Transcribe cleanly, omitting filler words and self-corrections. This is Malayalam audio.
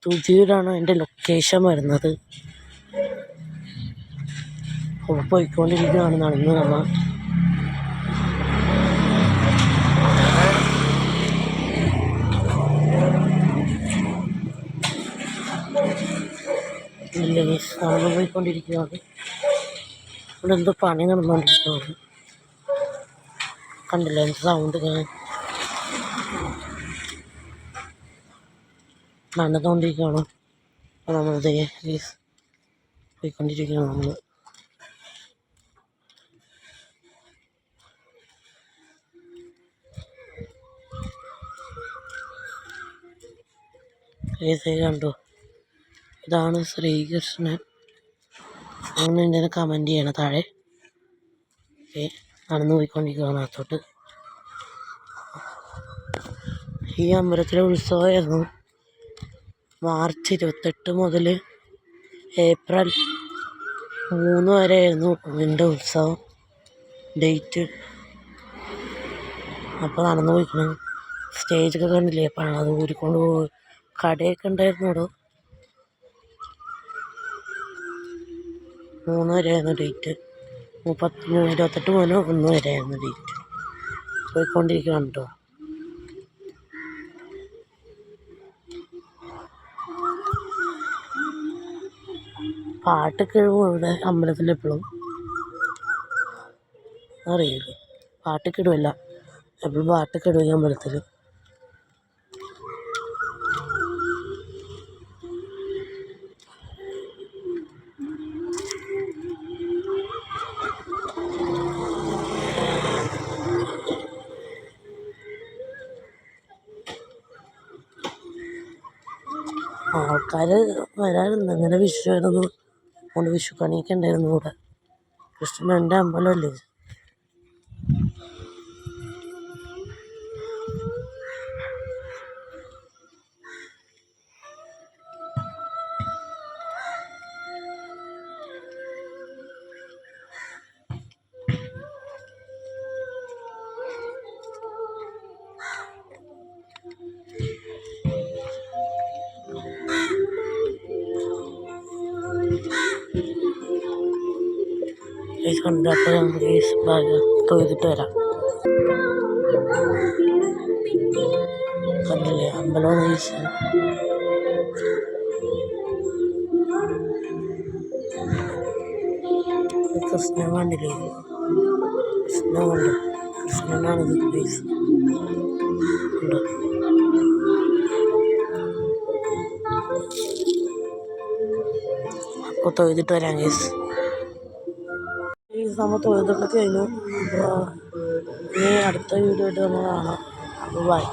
തുതിയൂരാണ് എൻ്റെ ലൊക്കേഷൻ വരുന്നത്. പോയിക്കൊണ്ടിരിക്കുകയാണ് നടന്ന് നമ്മൾ. നടന്നു പോയിക്കൊണ്ടിരിക്കുകയാണ്. ഇവിടെ എന്തോ പണി നടന്നുകൊണ്ടിരിക്കുകയാണ്. കണ്ടില്ല എന്ത് സൗണ്ട് നടന്നുകൊണ്ടിരിക്കുകയാണ്. അപ്പോൾ നമ്മളിതേ പോയിക്കൊണ്ടിരിക്കുകയാണ് നമ്മൾ. കണ്ടോ, ഇതാണ് ശ്രീകൃഷ്ണൻ. അങ്ങനെ എൻ്റെ കമൻറ്റ് ചെയ്യണം താഴെ. നടന്നു പോയിക്കൊണ്ടിരിക്കുകയാണ് അകത്തോട്ട്. ഈ അമ്പലത്തിലെ ഉത്സവമായിരുന്നു മാർച്ച് 28 മുതൽ ഏപ്രിൽ 3 വരെയായിരുന്നു ഇതിൻ്റെ ഉത്സവം ഡേറ്റ്. അപ്പോൾ നടന്നു പോയിക്കണം. സ്റ്റേജൊക്കെ കണ്ടില്ലേ, അപ്പം അത് ഊരിക്കൊണ്ട് പോയി. കടയൊക്കെ ഉണ്ടായിരുന്നു ഇവിടെ. 3 വരെയായിരുന്നു ഡേറ്റ്. 28 മുതൽ 1 വരെയായിരുന്നു ഡേറ്റ്. പോയിക്കൊണ്ടിരിക്കുകയാണ് കേട്ടോ. പാട്ടൊക്കെ ഇടും ഇവിടെ അമ്പലത്തിൽ. എപ്പോഴും അറിയില്ലേ, പാട്ടൊക്കെ ഇടുമല്ല, എപ്പോഴും പാട്ടൊക്കെ ഇടും ഈ അമ്പലത്തിൽ. ആൾക്കാർ വരാറുണ്ട്. ഇങ്ങനെ വിഷു ആയിരുന്നു, അതുകൊണ്ട് വിഷു കണിയൊക്കെ ഉണ്ടായിരുന്നു ഇവിടെ. കൃഷ്ണൻ്റെ അമ്പലമല്ലേ. കൊണ്ട് അപ്പോൾ നമുക്ക് ഈ ഭാഗം തൊഴുതിട്ട് വരാം. കണ്ടില്ലേ അമ്പലമാണ് ഈസ്. കൃഷ്ണൻ കണ്ടില്ലേ, കൃഷ്ണൻ കണ്ടു, കൃഷ്ണനാണിത് പ്ലേസ് ഉണ്ടോ. അപ്പോൾ തൊഴുതിട്ട് വരാം ഗൈസ്. ഈ സമയം തൊഴുതൊക്കെ കഴിഞ്ഞു. അപ്പോൾ ഇനി അടുത്ത വീഡിയോ ആയിട്ട് നമ്മൾ കാണാം. അപ്പോൾ ബൈ.